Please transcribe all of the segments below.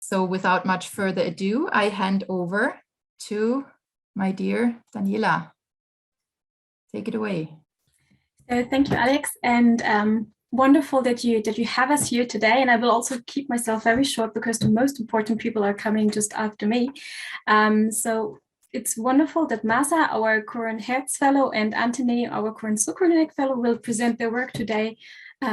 So without much further ado, I hand over to my dear Daniela. Take it away. Thank you, Alex, and wonderful that you have us here today. And I will also keep myself very short because the most important people are coming just after me. So it's wonderful that Mahsa, our current Hertz Fellow, and Anteneh, our current Zuconnect Fellow, will present their work today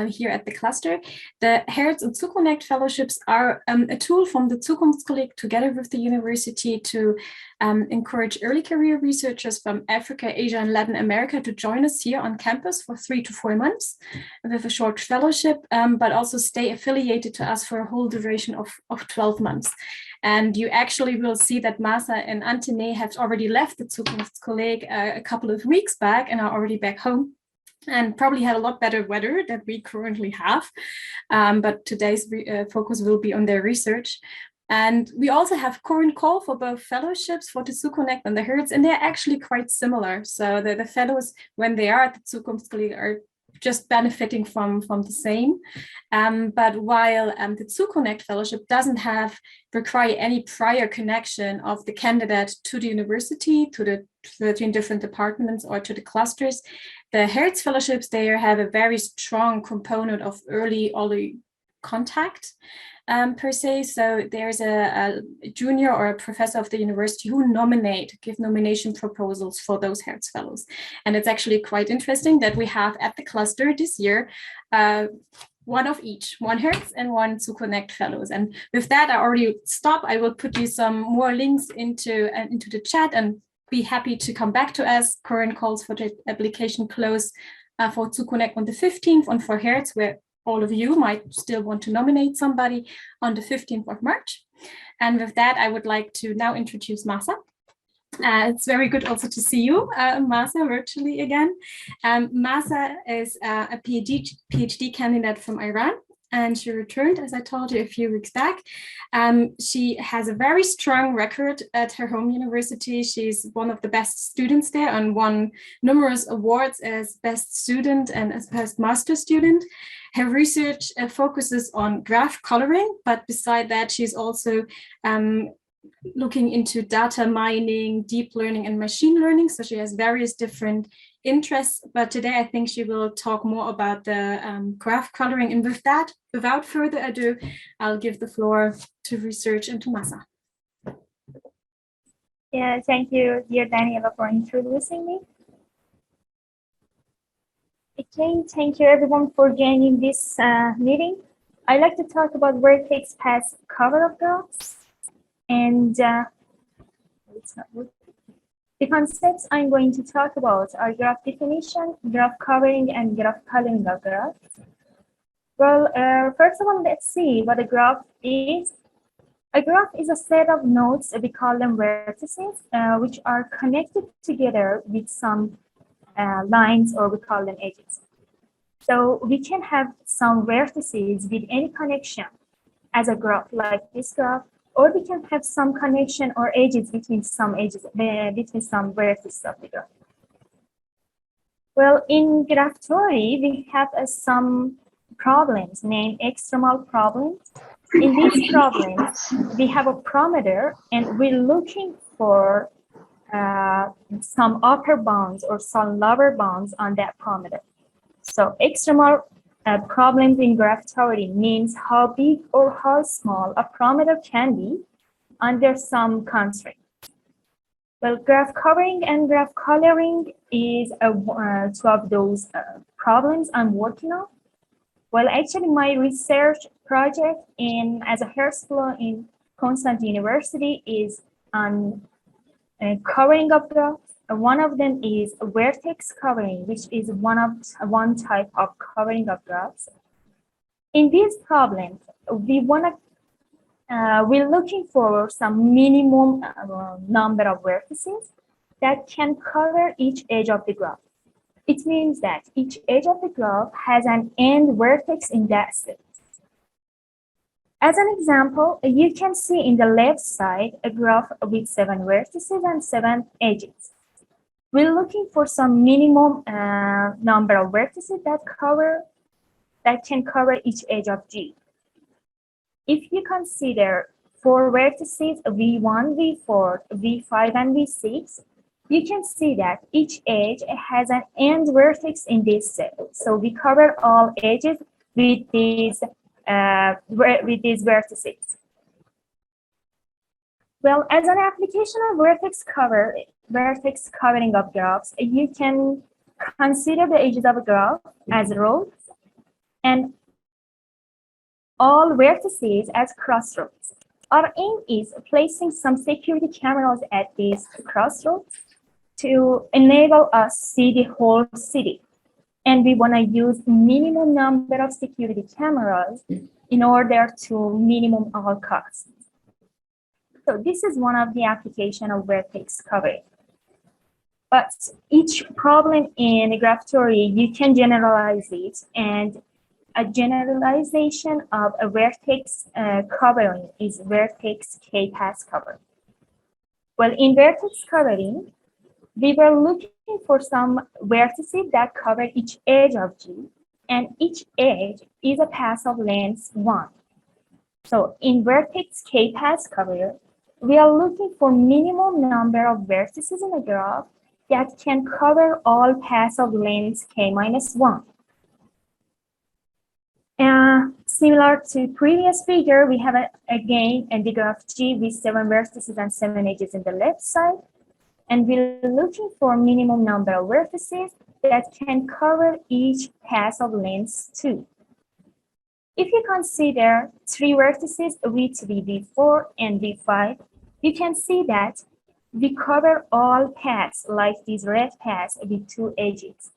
here at the cluster. The Hertz and Zuconnect Fellowships are a tool from the Zukunftskolleg together with the university to encourage early career researchers from Africa, Asia, and Latin America to join us here on campus for 3 to 4 months with a short fellowship, but also stay affiliated to us for a whole duration of 12 months. And you actually will see that Mahsa and Anteneh have already left the Zukunftskolleg a couple of weeks back and are already back home, and probably had a lot better weather that we currently have. But today's focus will be on their research. And we also have current call for both fellowships for the Zuconnect and the Hertz, and they're actually quite similar. So the fellows, when they are at the Zukunftskolleg, are just benefiting from the same. But while the Zuconnect Fellowship doesn't require any prior connection of the candidate to the university, to the 13 different departments or to the clusters, the Hertz Fellowships, they have a very strong component of early contact per se. So there's a junior or a professor of the university who give nomination proposals for those Hertz Fellows. And it's actually quite interesting that we have at the cluster this year, one of each, one Hertz and one Zuconnect Fellows. And with that, I already stop. I will put you some more links into the chat and be happy to come back to us. Current calls for the application close for Zuconnect on the 15th, and for Hertz, where all of you might still want to nominate somebody, on the 15th of March. And with that, I would like to now introduce Mahsa. It's very good also to see you, Mahsa, virtually again. Mahsa is a PhD candidate from Iran, and she returned, as I told you, a few weeks back. She has a very strong record at her home university. She's one of the best students there and won numerous awards as best student and as best master student. Her research focuses on graph coloring, but beside that, she's also looking into data mining, deep learning, and machine learning. So she has various different interests, but today I think she will talk more about the graph coloring. And with that, without further ado, I'll give the floor to research and to Mahsa. Yeah, thank you, dear Daniela, for introducing me. Okay, thank you everyone for joining this meeting. I'd like to talk about vertex path cover of graphs. And it's not working. The concepts I'm going to talk about are graph definition, graph covering, and graph coloring of graphs. Well, first of all, let's see what a graph is. A graph is a set of nodes, we call them vertices, which are connected together with some lines, or we call them edges. So we can have some vertices with any connection as a graph, like this graph, or we can have some connection or edges between some vertices of the graph. Well, in graph theory, we have some problems named extremal problems. In these problems, we have a parameter, and we're looking for some upper bounds or some lower bounds on that parameter. So extremal problems in graph theory means how big or how small a parameter can be under some constraint. Well, graph covering and graph coloring is two of those problems I'm working on. Well, actually, my research project as a Hertz Fellow in Constant University is on covering of graphs. One of them is vertex covering, which is one type of covering of graphs. In these problems, we're looking for some minimum number of vertices that can cover each edge of the graph. It means that each edge of the graph has an end vertex in that set. As an example, you can see in the left side a graph with 7 vertices and 7 edges. We're looking for some minimum number of vertices that can cover each edge of G. If you consider 4 vertices, V1, V4, V5, and V6, you can see that each edge has an end vertex in this set. So we cover all edges with these vertices. Well, as an application of vertex covering of graphs, you can consider the edges of a graph as rows and all vertices as crossroads. Our aim is placing some security cameras at these crossroads to enable us see the whole city. And we want to use minimum number of security cameras in order to minimum all costs. So this is one of the application of vertex covering. But each problem in the graph theory, you can generalize it, and a generalization of a vertex covering is vertex k-path covering. Well, in vertex covering, we were looking for some vertices that cover each edge of G, and each edge is a path of length 1. So in vertex k-path cover, we are looking for minimum number of vertices in a graph that can cover all paths of length k-1. Similar to previous figure, we have again in the graph G with 7 vertices and 7 edges in the left side. And we're looking for minimum number of vertices that can cover each path of length 2. If you consider 3 vertices, V3, V4, and V5, you can see that we cover all paths like these red paths with 2 edges.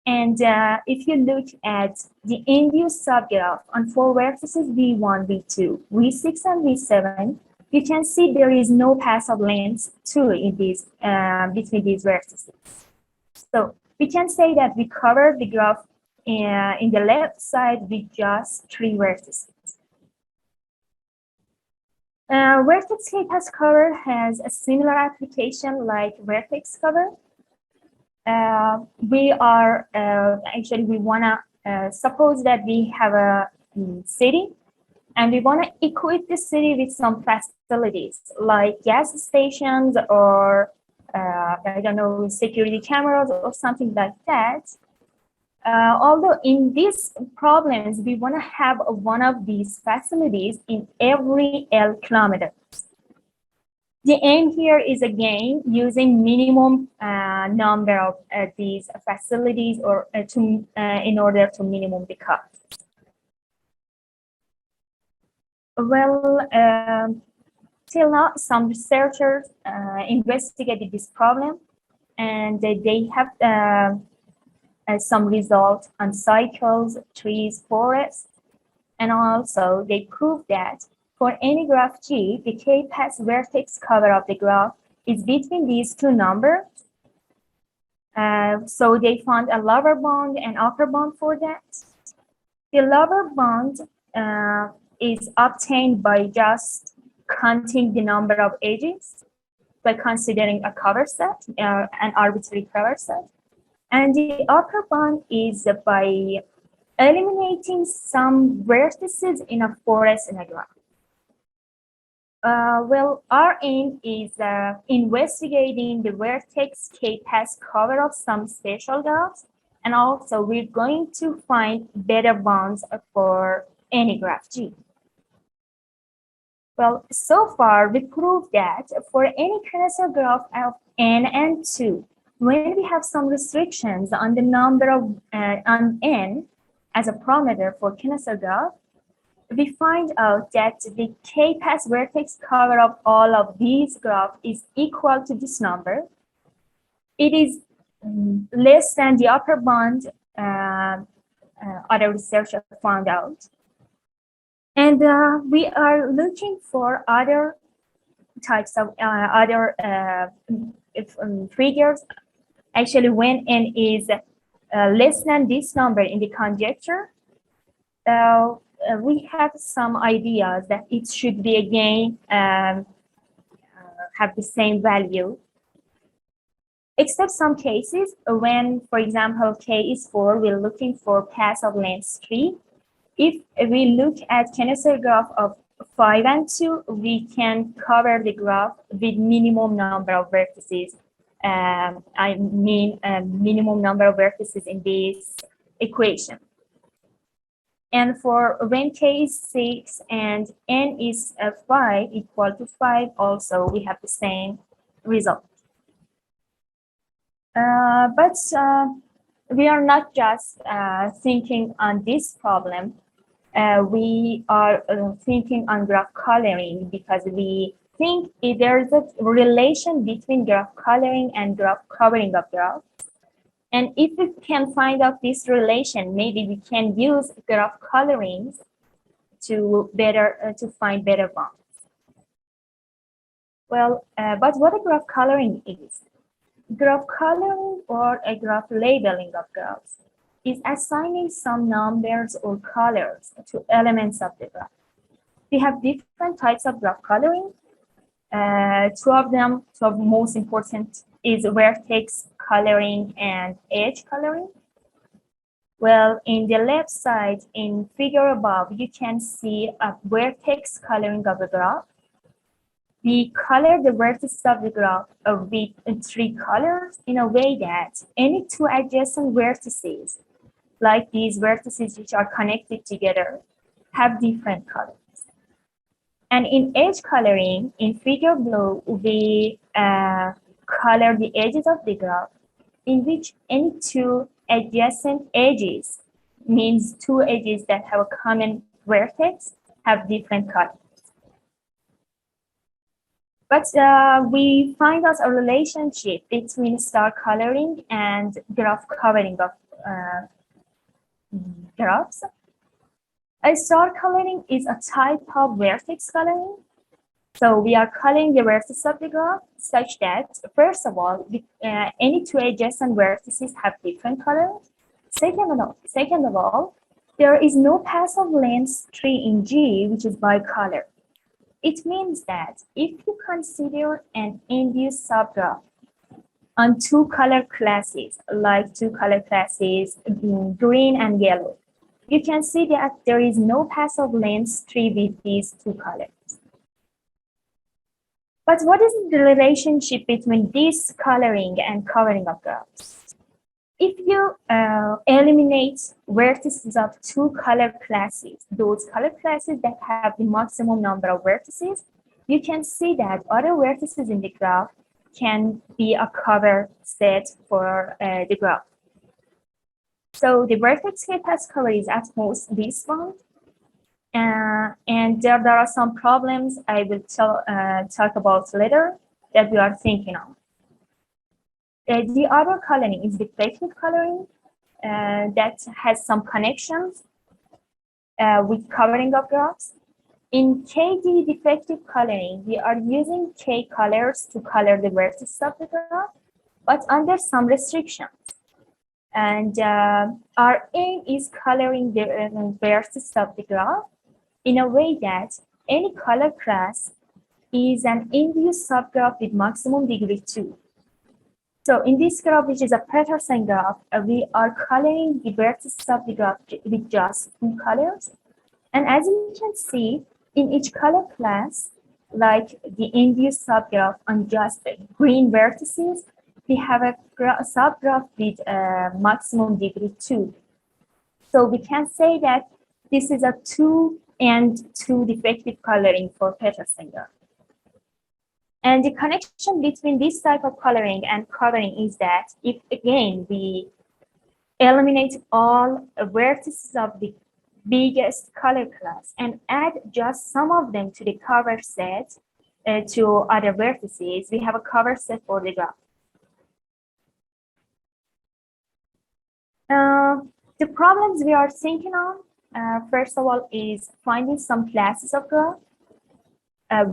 And if you look at the induced subgraph on 4 vertices, V1, V2, V6, and V7, you can see there is no path of length 2 in these, between these vertices. So we can say that we cover the graph in the left side with just 3 vertices. Vertex k-path cover has a similar application like vertex cover. We want to suppose that we have a city, and we want to equip the city with some facilities like gas stations or I don't know, security cameras or something like that. Although in these problems, we want to have one of these facilities in every L kilometers. The aim here is again using minimum number of these facilities or in order to minimum the cost. Well, till now, some researchers investigated this problem, and they have some results on cycles, trees, forests, and also they proved that for any graph G, the k-path vertex cover of the graph is between these 2 numbers. So they found a lower bound and upper bound for that. The lower bound is obtained by just counting the number of edges by considering a cover set, an arbitrary cover set. And the upper bound is by eliminating some vertices in a forest in a graph. Well, our aim is investigating the vertex k-path cover of some spatial graphs, and also we're going to find better bounds for any graph G. Well, so far we proved that for any Kneser graph of n and 2, when we have some restrictions on the number of on n as a parameter for Kneser graph, we find out that the k-path vertex cover of all of these graphs is equal to this number. It is less than the upper bound other researchers found out. And we are looking for other types of figures. Actually, when n is less than this number in the conjecture, we have some ideas that it should be again have the same value, except some cases when, for example, k is 4, we're looking for path of length 3. If we look at Kneser graph of 5 and 2, we can cover the graph with minimum number of vertices. I mean, minimum number of vertices in this equation. And for when k is 6 and n is 5 equal to 5, also we have the same result. But we are not just thinking on this problem. We are thinking on graph coloring because we think there's a relation between graph coloring and graph covering of graphs. And if we can find out this relation, maybe we can use graph coloring to find better bonds. Well, but what a graph coloring is? Graph coloring or a graph labeling of graphs is assigning some numbers or colors to elements of the graph. We have different types of graph coloring. Two of them, most important is vertex coloring and edge coloring. Well, in the left side, in figure above, you can see a vertex coloring of a graph. We color the vertices of the graph with 3 colors in a way that any 2 adjacent vertices, like these vertices which are connected together, have different colors. And in edge coloring, in figure below, we color the edges of the graph in which any 2 adjacent edges, means 2 edges that have a common vertex, have different colors. But we find out a relationship between star coloring and graph covering of graphs. A star coloring is a type of vertex coloring. So we are coloring the vertices of the graph such that, first of all, any 2 adjacent vertices have different colors. Second of all, there is no path of length tree in G, which is bicolor. It means that if you consider an induced subgraph on 2 color classes, like 2 color classes, green and yellow, you can see that there is no path of length tree with these 2 colors. But what is the relationship between this coloring and covering of graphs? If you eliminate vertices of 2 color classes, those color classes that have the maximum number of vertices, you can see that other vertices in the graph can be a cover set for the graph. So the vertex k-path cover is at most this one. And there are some problems I will talk about later that we are thinking of. The other coloring is defective coloring that has some connections with covering of graphs. In KD defective coloring, we are using K colors to color the vertices of the graph, but under some restrictions. And our aim is coloring the vertices of the graph in a way that any color class is an induced subgraph with maximum degree 2. So in this graph, which is a Petersen graph, we are coloring the vertices of the graph with just 2 colors. And as you can see, in each color class, like the induced subgraph on just green vertices, we have a subgraph with maximum degree 2. So we can say that this is a 2 and 2 defective coloring for Petersen graph. And the connection between this type of coloring and covering is that if, again, we eliminate all vertices of the biggest color class and add just some of them to the cover set to other vertices, we have a cover set for the graph. The problems we are thinking of, first of all, is finding some classes of graph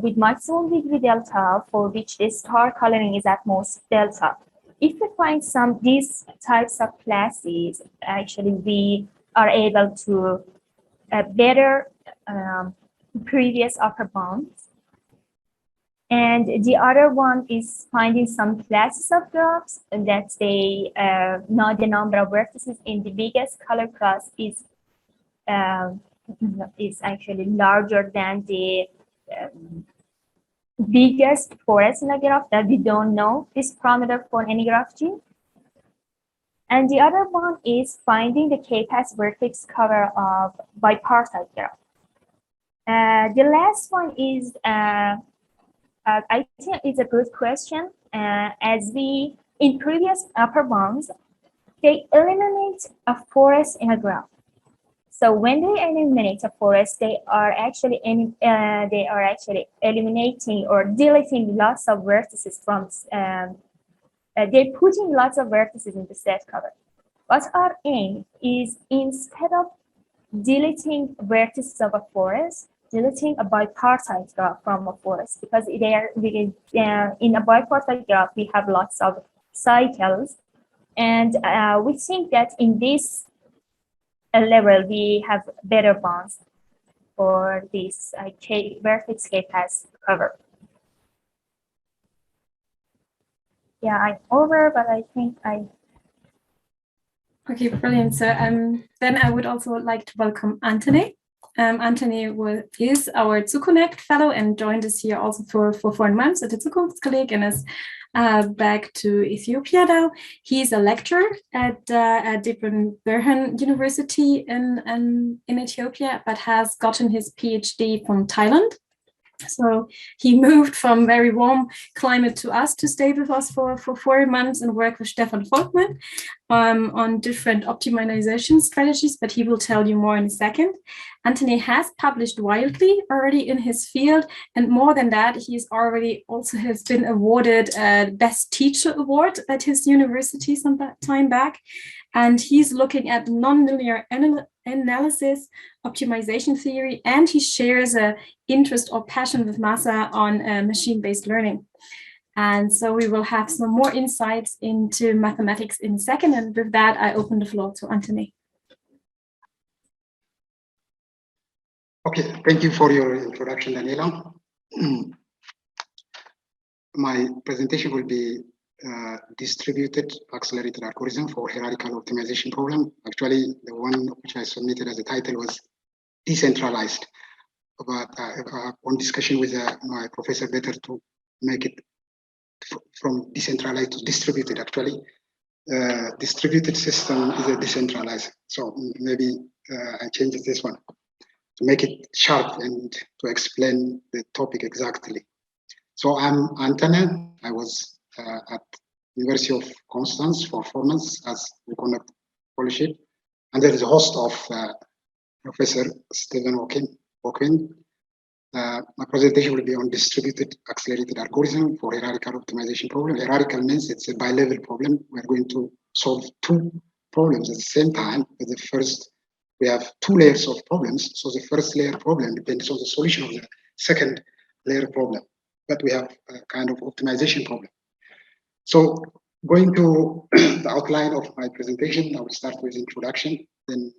with maximum degree delta for which the star coloring is at most delta. If we find these types of classes, actually we are able to better previous upper bounds. And the other one is finding some classes of graphs that the number of vertices in the biggest color class is is actually larger than the biggest forest in a graph that we don't know this parameter for any graph G. And the other one is finding the k-path vertex cover of bipartite graph. The last one is, I think it's a good question. As we, in previous upper bounds, they eliminate a forest in a graph. So when they eliminate a forest, they are actually eliminating or deleting lots of vertices from. They're putting lots of vertices in the set cover. But our aim is, instead of deleting vertices of a forest, deleting a bipartite graph from a forest, because in a bipartite graph we have lots of cycles, and we think that in this level we have better bounds for this vertex k-path cover. Yeah, I'm over, but I think I. Okay, brilliant. So then I would also like to welcome Anteneh. Anteneh is our ZuConnect fellow and joined us here also for 4 months at the Zukunftskolleg and is back to Ethiopia now. He's a lecturer at Berhan University in Ethiopia, but has gotten his PhD from Thailand. So he moved from very warm climate to us to stay with us for 4 months and work with Stefan Volkmann on different optimization strategies, but he will tell you more in a second. Anteneh has published widely already in his field, and more than that, he's already also has been awarded a Best Teacher Award at his university some time back. And he's looking at nonlinear analysis, optimization theory, and he shares an interest or passion with Mahsa on machine-based learning. And so we will have some more insights into mathematics in a second. And with that, I open the floor to Anteneh. Okay, thank you for your introduction, Daniela. My presentation will be distributed accelerated algorithm for hierarchical optimization problem. Actually, the one which I submitted as a title was Decentralized, but on discussion with my professor, better to make it from decentralized to distributed. Actually, distributed system is a decentralized, so maybe I changed this one to make it sharp and to explain the topic exactly. So I'm Anteneh. I was at University of Constance for 4 months as we conduct fellowship, and there is a host of Professor Stephen Walkin. My presentation will be on distributed accelerated algorithm for hierarchical optimization problem. Hierarchical means it's a bi-level problem. We're going to solve 2 problems at the same time. But the first, we have 2 layers of problems. So the first layer problem depends on the solution of the second layer problem. But we have a kind of optimization problem. So going to the outline of my presentation, I will start with introduction. Then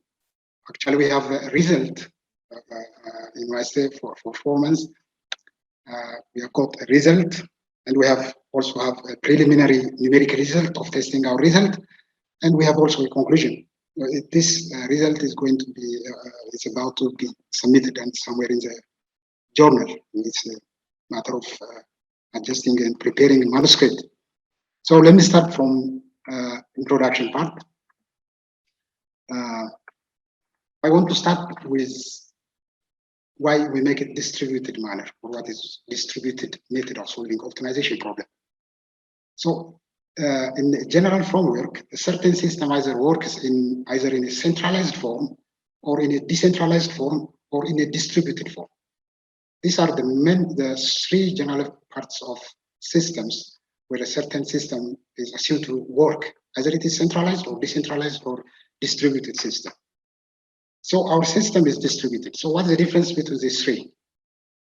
actually we have a result in YST for 4 months. We have got a result, and we have also have a preliminary numerical result of testing our result, and we have also a conclusion. This result is going to be, it's about to be submitted and somewhere in the journal. It's a matter of adjusting and preparing the manuscript. So let me start from introduction part. I want to start with why we make it distributed manner, or what is distributed method of solving optimization problem. So in the general framework, a certain system either works in a centralized form, or in a decentralized form, or in a distributed form. These are the 3 general parts of systems where a certain system is assumed to work, either it is centralized or decentralized or distributed system. So our system is distributed. So what's the difference between these 3?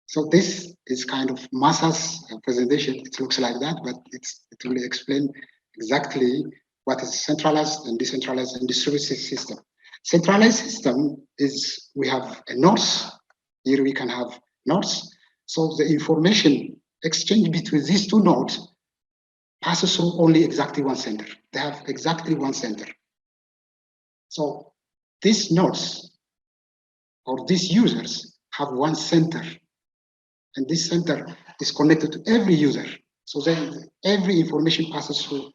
So this is kind of Mahsa's presentation. It looks like that, but it will explain exactly what is centralized and decentralized and distributed system. Centralized system is, we have a nodes. Here we can have nodes. So the information exchange between these 2 nodes passes through only exactly one center. They have exactly one center. So these nodes or these users have one center, and this center is connected to every user. So then every information passes through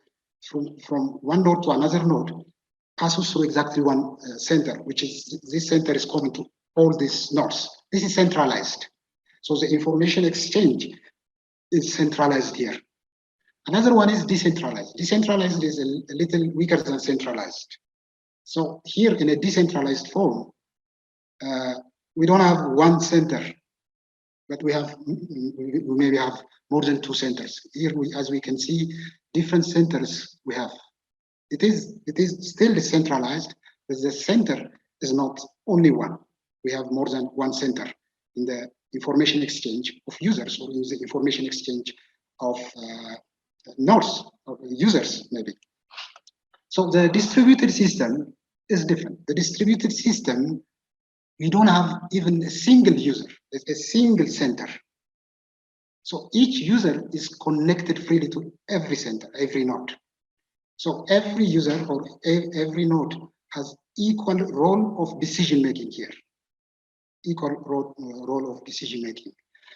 from one node to another node, passes through exactly one center, which is this center is common to all these nodes. This is centralized. So the information exchange is centralized here. Another one is decentralized. Decentralized is a little weaker than centralized. So here in a decentralized form, we don't have one center, but we maybe have more than two centers. Here, as we can see, different centers we have. It is still decentralized, but the center is not only one. We have more than one center in the information exchange of users, or in the information exchange of nodes, or users maybe. So the distributed system is different. The distributed system, we don't have even a single user, a single center. So each user is connected freely to every center, every node. So every user or every node has equal role of decision making here, equal role of decision making.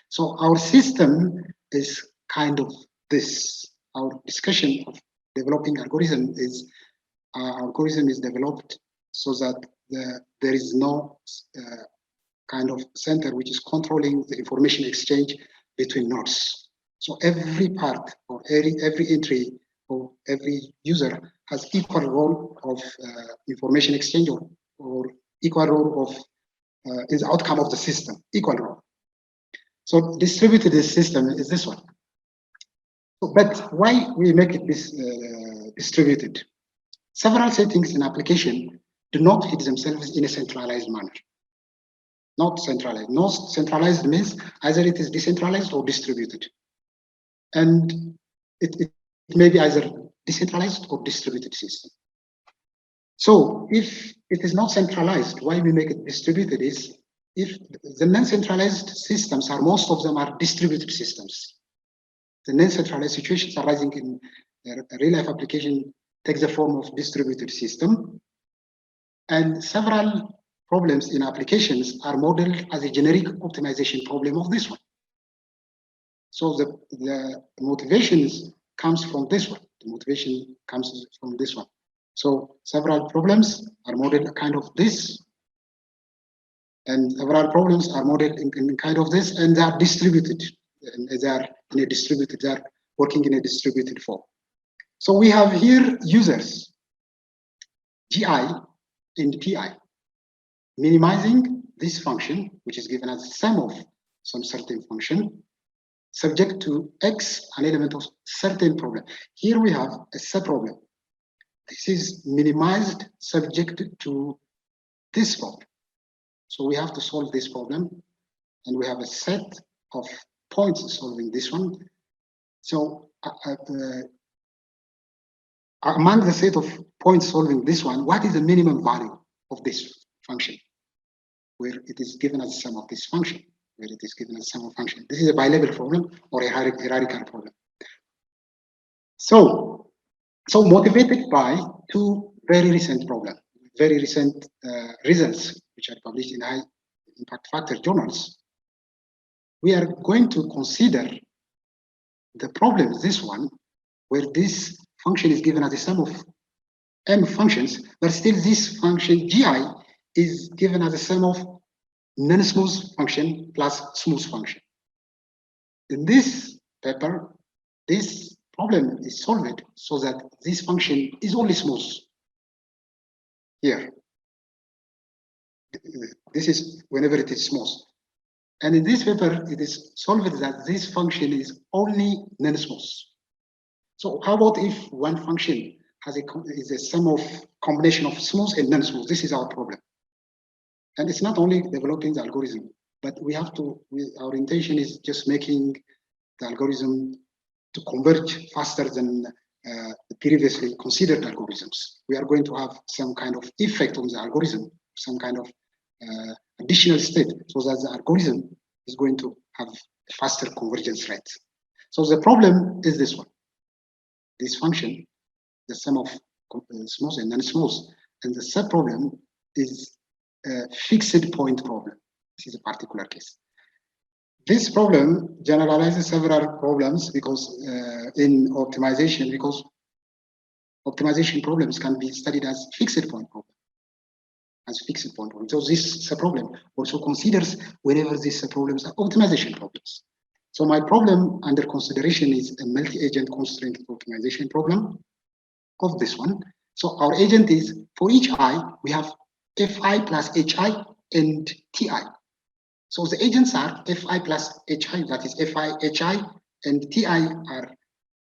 So our system is kind of this. Our discussion of developing algorithm is developed so that there is no kind of center which is controlling the information exchange between nodes. So every part or every entry of every user has equal role of information exchange, or equal role of is the outcome of the system, equal role. So distributed system is this one. But why we make it this distributed? Several settings in application do not fit themselves in a centralized manner. Not centralized. No centralized means either it is decentralized or distributed. And it may be either decentralized or distributed system. So if it is not centralized, why we make it distributed is if the non-centralized systems most of them are distributed systems. The non-centralized situations arising in a real-life application takes the form of distributed system. And several problems in applications are modeled as a generic optimization problem of this one. So the motivations comes from this one. The motivation comes from this one. So several problems are modeled kind of this, and several problems are modeled in kind of this, and they are distributed. And they are in a distributed, they are working in a distributed form. So we have here users, GI and PI, minimizing this function, which is given as the sum of some certain function, subject to X, an element of certain problem. Here we have a subproblem. This is minimized subject to this problem. So we have to solve this problem, and we have a set of points solving this one. So among the set of points solving this one, what is the minimum value of this function, where it is given as a sum of this function, where it is given as a sum of function? This is a bi-level problem or a hierarchical problem. So motivated by two very recent problems, very recent results, which are published in high impact factor journals, we are going to consider the problem, this one, where this function is given as a sum of m functions, but still this function GI is given as a sum of non-smooth function plus smooth function. In this paper, this problem is solved so that this function is only smooth. Here, this is whenever it is smooth. And in this paper, it is solved that this function is only non-smooth. So how about if one function is a sum of combination of smooth and non-smooth? This is our problem. And it's not only developing the algorithm, but we have to, our intention is just making the algorithm to converge faster than the previously considered algorithms. We are going to have some kind of effect on the algorithm, some kind of additional step, so that the algorithm is going to have a faster convergence rate. So the problem is this one. This function, the sum of smooth and non-smooth, and the subproblem is fixed point problem. This is a particular case. This problem generalizes several problems because in optimization, because optimization problems can be studied as fixed point problem. So this problem also considers whenever these problems are optimization problems. So my problem under consideration is a multi-agent constraint optimization problem of this one. So our agent is, for each I, we have Fi plus Hi and Ti. So the agents are Fi plus Hi, that is Fi, Hi, and Ti are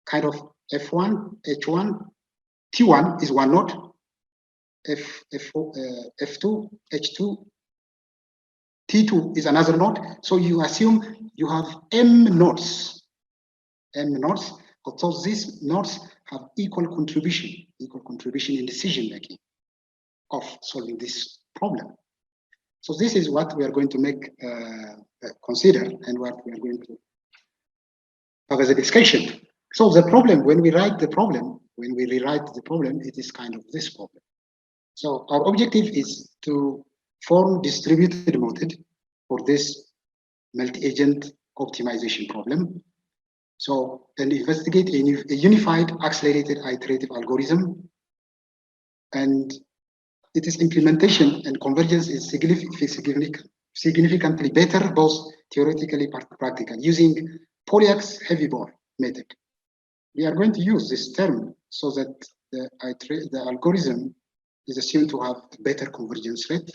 kind of F1, H1, T1 is one node, F2, H2, T2 is another node. So you assume you have M nodes. So these nodes have equal contribution in decision making of solving this problem. So this is what we are going to make consider and what we are going to have as a discussion. So the problem, when we write the problem, when we rewrite the problem, it is kind of this problem. So our objective is to form distributed method for this multi-agent optimization problem. So, and investigate a unified accelerated iterative algorithm, and its implementation and convergence is significantly better, both theoretically and practical, using Polyak's heavy ball method. We are going to use this term so that the algorithm is assumed to have a better convergence rate,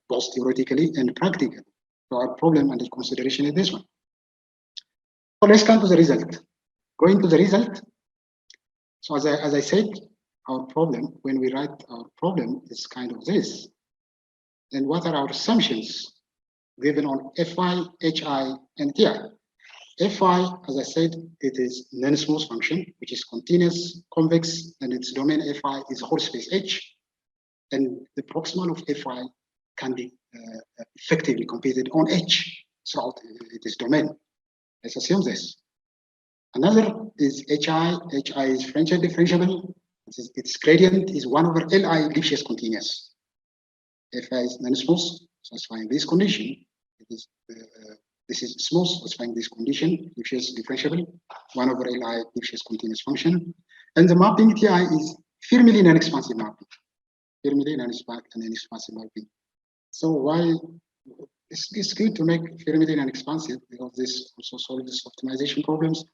both theoretically and practically. So our problem under consideration is this one. So let's come to the result. Going to the result. So as I said, our problem, when we write our problem, is kind of this. And what are our assumptions given on Fi, Hi, and Ti? Fi, as I said, it is non-smooth function, which is continuous, convex, and its domain Fi is whole space H. And the proximal of Fi can be effectively computed on H throughout its domain. Let's assume this. Another is Hi. Hi is French differentiable. Its gradient is 1 over Li Lipschitz continuous. Fi is non-smooth, satisfying this condition. This is smooth, satisfying this condition. Lipschitz differentiable, 1 over Li Lipschitz continuous function. And the mapping Ti is Fermi non-expansive mapping. Fermi non-expansive mapping. So why it's good to make Fermi non-expansive, because this also solves this optimization problems.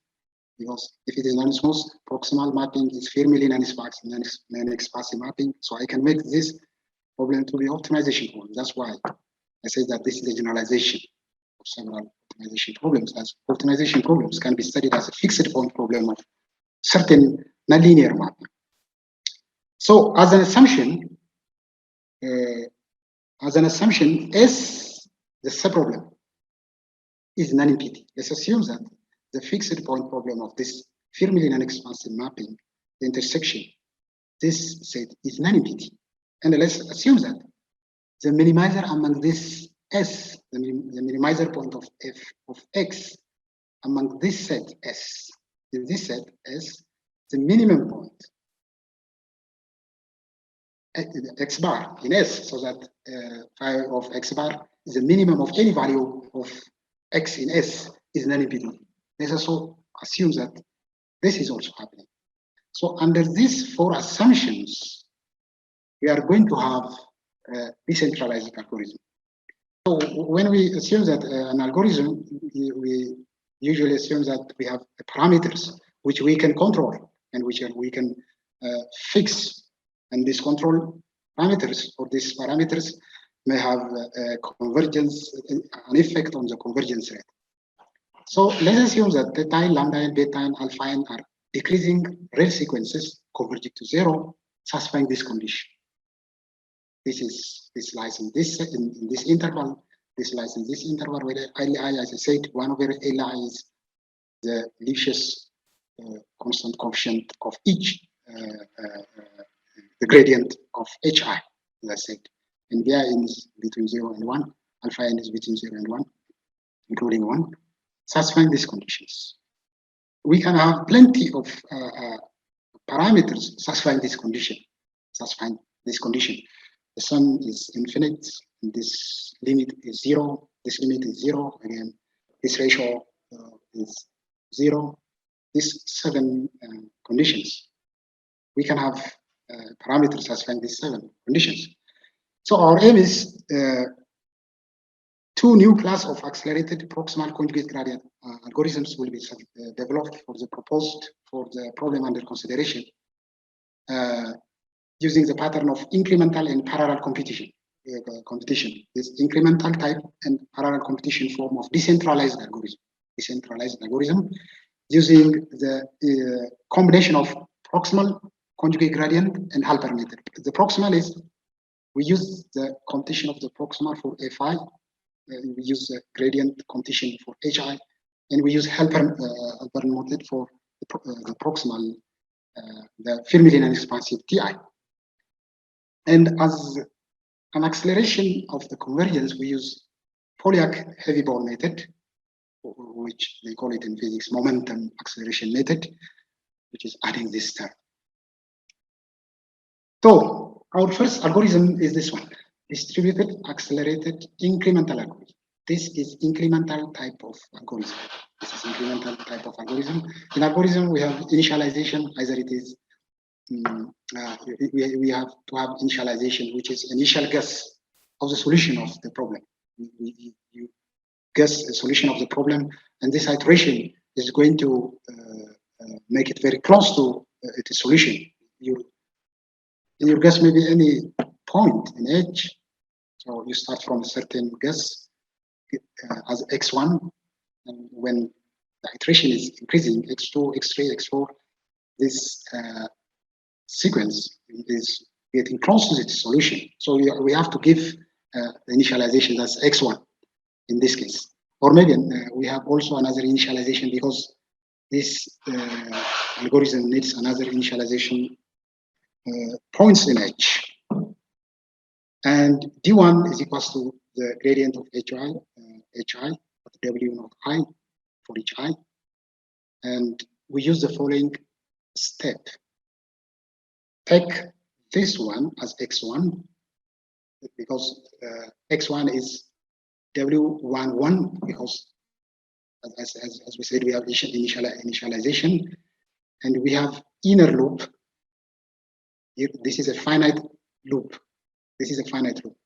Because if it is non-smooth, proximal mapping is Fermi non-expansive mapping. So I can make this problem to be optimization problem. That's why I say that this is a generalization of several optimization problems, as optimization problems can be studied as a fixed point problem of certain nonlinear mapping. So as an assumption, S, the subproblem, is non-empty. Let's assume that the fixed point problem of this Fermi non-expansive mapping, the intersection, this set is non-empty. And let's assume that the minimizer among this S, the minimizer point of f of x among this set S, in this set S, the minimum point x bar in S, so that phi of x bar is the minimum of any value of x in S is non-empty. Let's also assume that this is also happening. So under these four assumptions, we are going to have a decentralized algorithm. So when we assume that an algorithm, we usually assume that we have parameters which we can control and which we can fix. And these control parameters, or these parameters, may have a convergence, an effect on the convergence rate. So let's assume that theta, lambda, and beta, and alpha n are decreasing real sequences converging to zero, satisfying this condition. This lies in this interval. This lies in this interval where Li, as I said, 1 over Li is the Lipschitz constant coefficient of each, the gradient of Hi, as I said. And Bi is between 0 and 1. Alpha n is between 0 and 1, including 1. Satisfying these conditions. We can have plenty of parameters satisfying this condition. The the sum is infinite, and this limit is 0, this limit is 0, again, this ratio is 0. These 7 conditions. We can have parameters satisfying these 7 conditions. So our aim is 2 new class of accelerated proximal conjugate gradient algorithms will be developed for the problem under consideration, using the pattern of incremental and parallel competition. This incremental type and parallel competition form of decentralized algorithm, using the combination of proximal conjugate gradient and Halpern method. The proximal is, we use the competition of the proximal for Fi, we use the gradient competition for Hi, and we use Halpern method for the proximal, the Fermi-Linian expansive Ti. And as an acceleration of the convergence, we use Polyak heavy ball method, which they call it in physics momentum acceleration method, which is adding this term. So our first algorithm is this one, distributed accelerated incremental algorithm. This is incremental type of algorithm. This is incremental type of algorithm. In algorithm, we have initialization, either it is we have to have initialization, which is initial guess of the solution of the problem. You guess the solution of the problem, and this iteration is going to make it very close to its solution. You guess maybe any point in H, so you start from a certain guess as x1, and when the iteration is increasing, x2, x3, x4, this sequence is getting close to its solution. So we have to give the initialization as x1 in this case. Or maybe we have also another initialization, because this algorithm needs another initialization points in H. And D1 is equals to the gradient of Hi, W naught I for each I. And we use the following step. Take this one as x1, because x1 is W11, because as we said, we have initialization, and we have inner loop. Here, this is a finite loop. This is a finite loop.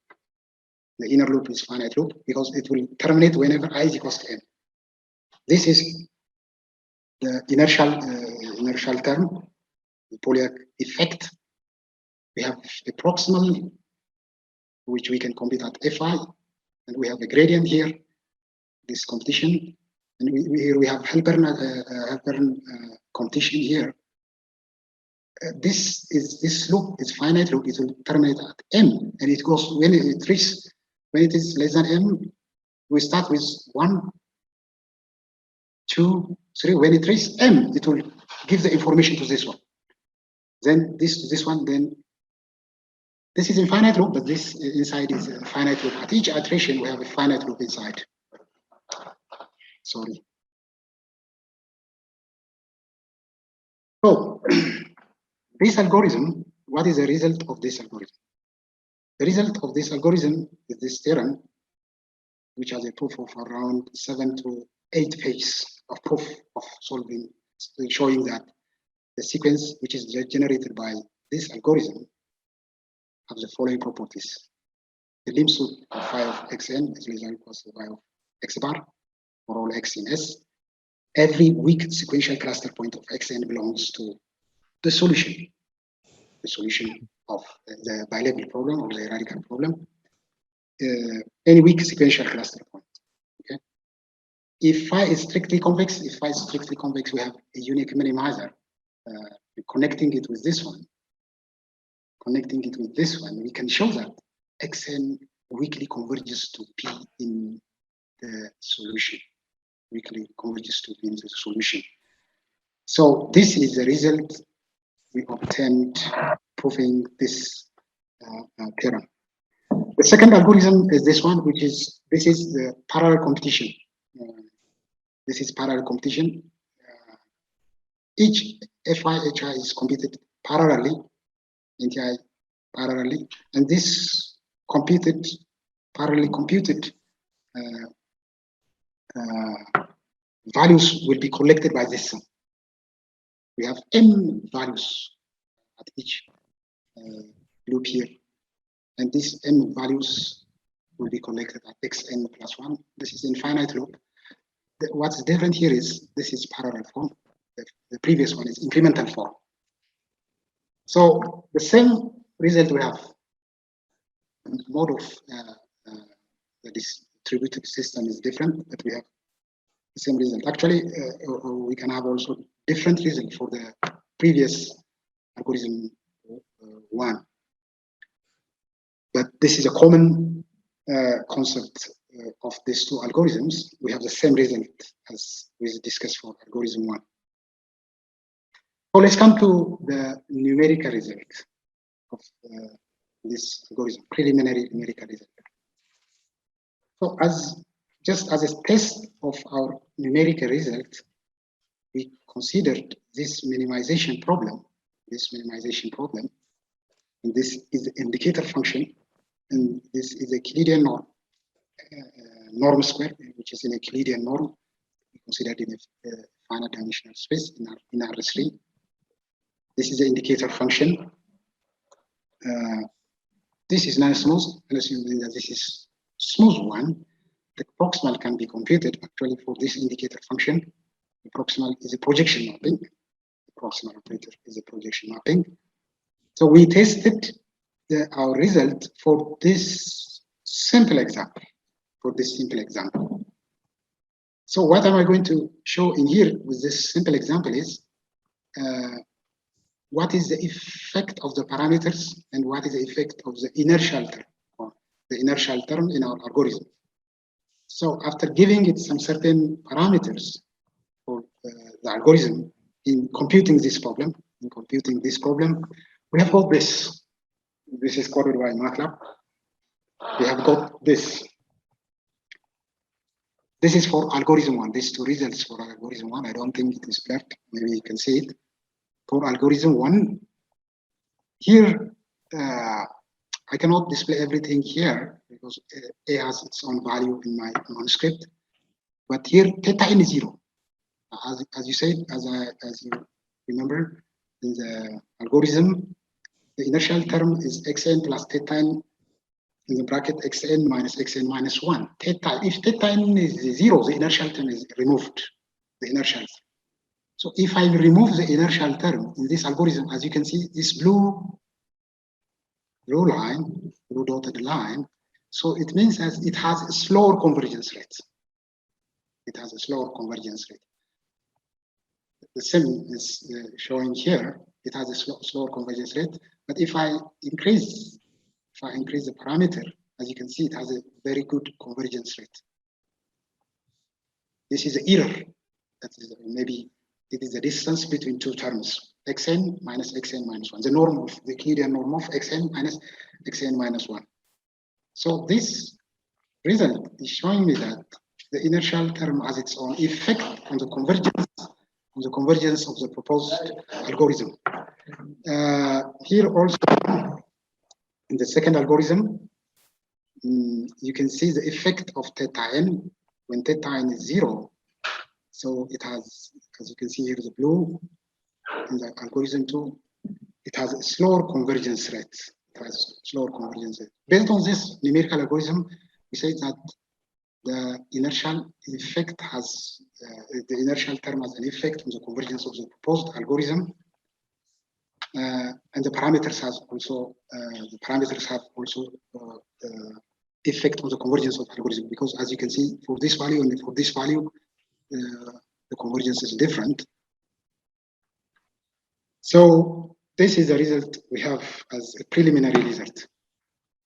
The inner loop is finite loop because it will terminate whenever I is equals to n. This is the inertial term, the Polyak effect. We have the proximal, which we can compute at Fi, and we have a gradient here, this competition, and here we have Halpern competition here. This loop is finite loop. It will terminate at m, and it goes when it is less than m. We start with 1, 2, 3. When it reaches m, it will give the information to this one. Then this one. Then this is infinite loop, but this inside is a finite loop. At each iteration, we have a finite loop inside. Sorry. So this algorithm, what is the result of this algorithm? The result of this algorithm is this theorem, which has a proof of around 7 to 8 pages of proof of solving, showing that the sequence which is generated by this algorithm have the following properties. The lim suit of phi of xn is less than or equal to phi of x bar for all x in S. Every weak sequential cluster point of xn belongs to the solution of the bilevel problem or the radical problem. Any weak sequential cluster point. Okay. If phi is strictly convex, we have a unique minimizer. Connecting it with this one, we can show that xn weakly converges to P in the solution. So this is the result we obtained proving this theorem. The second algorithm is this one, this is the parallel competition. Each Fi, Hi is computed parallelly, Nti parallelly, and this parallelly computed values will be collected by this sum. We have m values at each loop here, and these m values will be collected at xn plus 1. This is infinite loop. What's different here is this is parallel form. The previous one is incremental form. So the same result we have in the mode of the distributed system is different, but we have the same result. Actually, we can have also different result for the previous algorithm 1. But this is a common concept of these two algorithms. We have the same result as we discussed for algorithm 1. So let's come to the numerical result of this algorithm, preliminary numerical result. So just as a test of our numerical result, we considered this minimization problem, and this is the indicator function, and this is a Euclidean norm, norm square, which is an Euclidean norm, considered in a finite dimensional space in R3. This is the indicator function. This is non-smooth, and assuming that this is smooth one, the proximal can be computed. Actually, for this indicator function, the proximal is a projection mapping. The proximal operator is a projection mapping. So we tested our result for this simple example. So what am I going to show in here with this simple example is what is the effect of the parameters and what is the effect of the inertial term, or the inertial term in our algorithm. So after giving it some certain parameters for the algorithm in computing this problem, we have got this. This is coded by MATLAB. We have got this. This is for algorithm 1. These two results for algorithm 1. I don't think it is black. Maybe you can see it. For algorithm 1, here I cannot display everything here because A has its own value in my manuscript. But here theta n is 0. As you said, as you remember, in the algorithm, the inertial term is xn plus theta n in the bracket xn minus 1. If theta n is 0, the inertial term is removed. The inertial term. So if I remove the inertial term in this algorithm, as you can see, this blue dotted line, so it means that it has a slower convergence rate. The same is showing here. It has a slower convergence rate. But if I increase the parameter, as you can see, it has a very good convergence rate. This is the error. That is maybe it is the distance between two terms, xn minus 1. The norm of the Euclidean norm of xn minus 1. So this result is showing me that the inertial term has its own effect on the convergence of the proposed algorithm. Here also, in the second algorithm, you can see the effect of theta n when theta n is 0. So it has, as you can see here, the blue in the algorithm 2, it has a slower convergence rate. Based on this numerical algorithm, we say that the inertial effect has the inertial term has an effect on the convergence of the proposed algorithm, and the parameters have also effect on the convergence of the algorithm, because as you can see, for this value and for this value, the convergence is different. So this is the result we have as a preliminary result.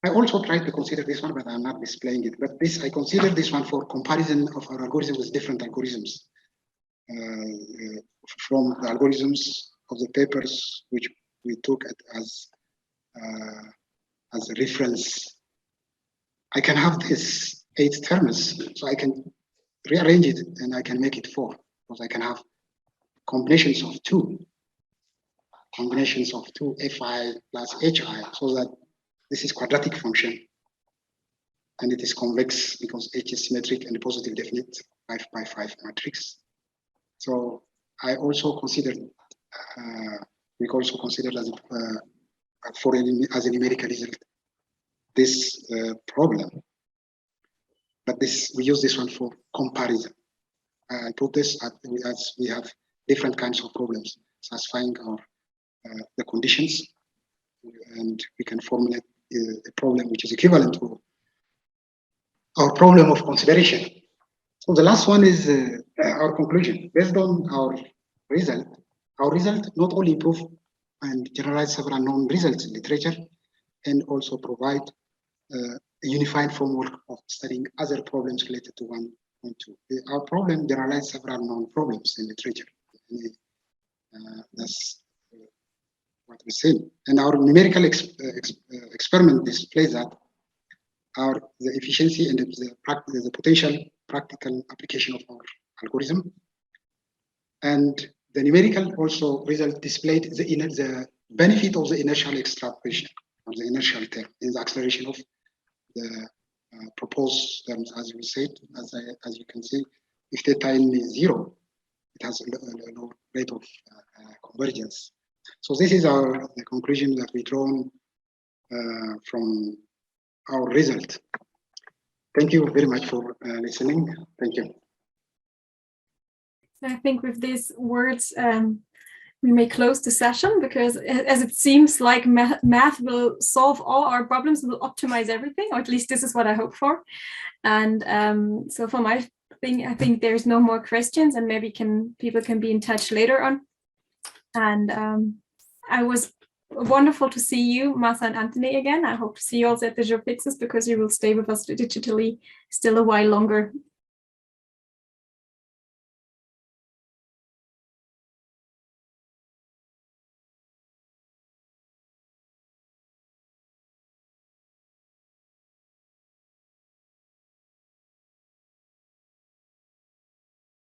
I also tried to consider this one, but I'm not displaying it. But this, I consider this one for comparison of our algorithm with different algorithms from the algorithms of the papers which we took as a reference. I can have this 8 terms, so I can rearrange it and I can make it 4, because I can have combinations of 2. combinations of 2fi plus hi, so that this is quadratic function. And it is convex because H is symmetric and positive definite 5 by 5 matrix. So I also considered, we also considered as a numerical result this problem, but we use this one for comparison. I put this as we have different kinds of problems, satisfying the conditions, and we can formulate a problem which is equivalent to our problem of consideration. So the last one is our conclusion. Based on our result not only improve and generalize several known results in literature, and also provide a unified framework of studying other problems related to 1 and 2. Our problem generalizes several known problems in literature. That's what we see. And our numerical experiment displays that the efficiency and the potential practical application of our algorithm. And the numerical also result displayed the benefit of the inertial extrapolation, or the inertial term, in the acceleration of the proposed terms, as we said, as you can see, if theta is 0, it has a low rate of convergence. So this is the conclusion that we drawn from our result. Thank you very much for listening. Thank you. I think with these words, we may close the session, because as it seems like math will solve all our problems, will optimize everything, or at least this is what I hope for. And so for my thing, I think there's no more questions, and maybe people can be in touch later on. And I was wonderful to see you, Mahsa and Anteneh, again. I hope to see you also at the GeoPixels, because you will stay with us digitally still a while longer.